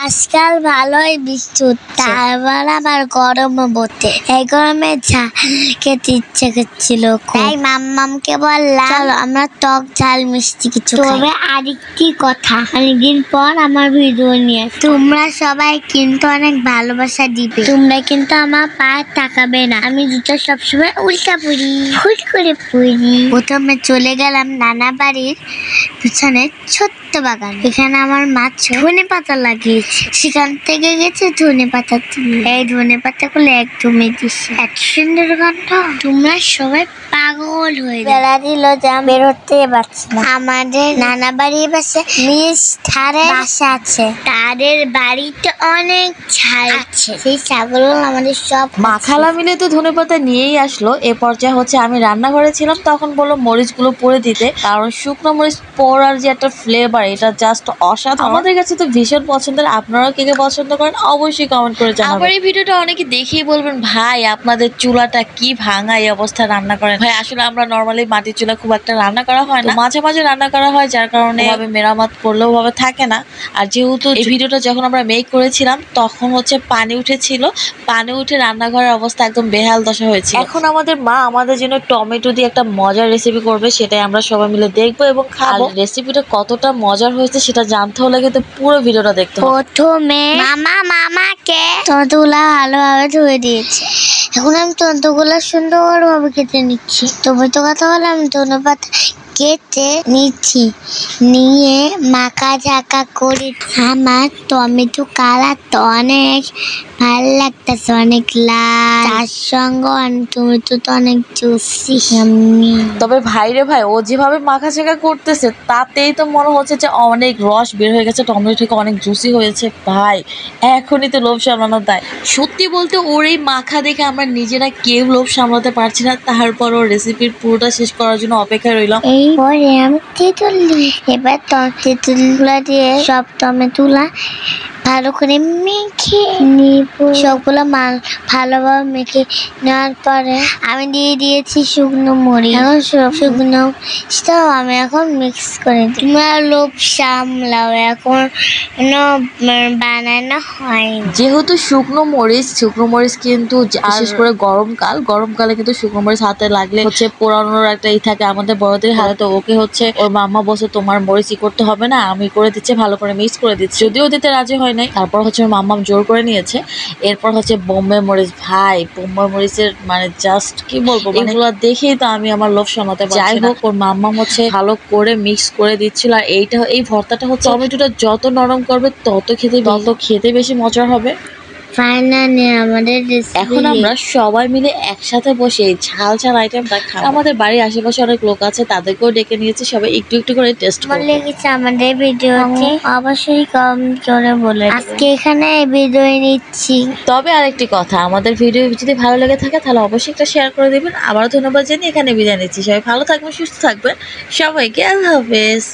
আজকাল ভালোই বৃষ্টি তারপর আবার গরমও বটে। এই গরমে ঝাল খেতে ইচ্ছে করছিল, তাই মাম্মামকে বললাম চলো আমরা টক ঝাল মিষ্টি কিছু খাই। তবে আরেকটি কথা, অনেকদিন পর আমার ভিডিও নিয়ে তোমরা সবাই কিন্তু অনেক ভালোবাসা দিবে। তোমরা কিন্তু আমার পায়ে তাকাবে না, আমি দুটো সবসময় উল্টা পড়ি, ভুল করে পড়ি। প্রথমে চলে গেলাম নানা বাড়ির পিছনে ছোট্ট বাগান। এখানে আমার মা ধনে পাতা লাগিয়েছে, সেখান থেকে গেছে ধনে পাতা তুলে। এই ধনে পাতা গুলো একদমই দিচ্ছে, এত সুন্দর গন্ধ, তোমরা সবাই পাগল হয়ে বেলা দিল যা বেরোতে পারছি না। আমাদের নানা বাড়ির পাশে ধারে বাসা আছে, তাদের বাড়িতে অনেক ছাগল আছে। সেই ছাগলগুলো আমাদের সব মাখালা মিলে তো ধনে পাতা নিয়েই আসলো। এ পর্যায়ে হচ্ছে আমি রান্নাঘরে ছিলাম, তখন বললো মরিচগুলো পরে দিতে, কারণ শুকনো মরিচ পোড়ার যে একটা ফ্লেভার এটা জাস্ট অসাধারণ। আমাদের কাছে তো ভীষণ পছন্দের। আপনারাও কে কে পছন্দ করেন অবশ্যই কমেন্ট করে জানাবেন। আবার এই ভিডিওটা অনেকে দেখেই বলবেন ভাই আপনাদের চুলাটা কি ভাঙা এই অবস্থায় রান্না করেন। ভাই আসলে আমরা নরমালি মাটির চুলা খুব একটা রান্না করা হয় না, মাঝে মাঝে রান্না করা হয়, যার কারণে ভাবে মেরামত করলেও ভাবে থাকে না। আর যেহেতু এই ভিডিওটা যখন আমরা মেক করেছিলাম তখন হচ্ছে পানি উঠেছিল, পানি উঠে রান্নাঘরের অবস্থা একদম বেহাল দশা হয়েছে। এখন আমাদের মা আমাদের জন্য টমেটো দিয়ে একটা মজার রেসিপি করবে, সেটাই আমরা সবাই মিলে দেখবো এবং খাবো। রেসিপিটা কতটা মজার হয়েছে সেটা জানতে হলে কিন্তু পুরো ভিডিওটা দেখতে হবে। প্রথমে মামাকে তন্তুগুলা ভালোভাবে ধুয়ে দিয়েছে, এখন আমি তন্তুগুলা সুন্দরভাবে কেটে নিচ্ছি। তবে তো কথা বললাম ধন্যবাদ কেটে নিচ্ছি, নিয়ে মাখা ঝাঁকা করে। আমার টমেটো কালার তো অনেক ভালো লাগতেছে, অনেক লাল, তার সঙ্গে টমেটো তো অনেক জুসি। তবে ভাইরে ভাই ও যেভাবে মাখা ঝাঁকা করতেছে তাতেই তো মনে হচ্ছে যে অনেক রস বের হয়ে গেছে, টমেটো থেকে অনেক জুসি হয়েছে। ভাই এখনই তো লোভ সামলানো দেয়। সত্যি বলতে ওর এই মাখা দেখে আমরা নিজেরা কেউ লোভ সামলাতে পারছি না। তারপর ওর রেসিপির পুরোটা শেষ করার জন্য অপেক্ষায় রইলাম। এইপরে আমি তেঁতুল দিই, এবার তেঁতুলগুলা দিয়ে সব টমেটোগুলা ভালো করে মেখে নিব। সবগুলো মাল ভালোভাবে মেখে নেওয়ার পরে আমি দিয়ে দিয়েছি শুকনো মরিচ। এখন শুকনো সেটাও আমি এখন মিক্স করে দিই। তোমরা লোভ সামলাও, এখন বানানো হয়। যেহেতু শুকনো মরিচ কিন্তু বিশেষ করে গরমকালে কিন্তু শুকনো মরিচ হাতে লাগলে হচ্ছে পোড়ানোর একটা থাকে আমাদের বড়দের হাতে। তো ওকে হচ্ছে ওর মাম্মা বসে তোমার মরিচই করতে হবে না, আমি করে দিচ্ছি, ভালো করে মিক্স করে দিচ্ছি। যদিও দিতে রাজি হয় নাই, তারপর হচ্ছে ওর মাম্মাম জোর করে নিয়েছে। এরপর হচ্ছে বোম্বে মরিচ। ভাই বোম্বে মরিচের মানে জাস্ট কি বলবো, এগুলো দেখেই তো আমি আমার লোভ সামলাতে পারছি না। যাই হোক ওর মাম্মাম হচ্ছে ভালো করে মিক্স করে দিচ্ছিল। আর এই ভর্তাটা হচ্ছে টমেটোটা যত নরম করবে তত খেতে বেশি মজার হবে। ফাইনালি আমাদের এখন আমরা সবাই মিলে একসাথে বসে এই ঝাল আইটেমটা খাবো। আমাদের বাড়ির আশেপাশে অনেক লোক আছে, তাদেরকেও ডেকে নিয়েছি, সবাই একটু একটু করে টেস্ট করবে। লেগেছে আমাদের ভিডিওতে অবশ্যই কমেন্ট করে বলে। আজকে এখানে বিদায় নিচ্ছি। তবে আরেকটি কথা, আমাদের ভিডিও যদি ভালো লেগে থাকে তাহলে অবশ্যই একটা শেয়ার করে দেবেন। আবারও ধন্যবাদ জানিয়ে এখানে বিদায় নিচ্ছি। সবাই ভালো থাকবেন, সুস্থ থাকবেন, সবাইকে আল্লাহ হাফেজ।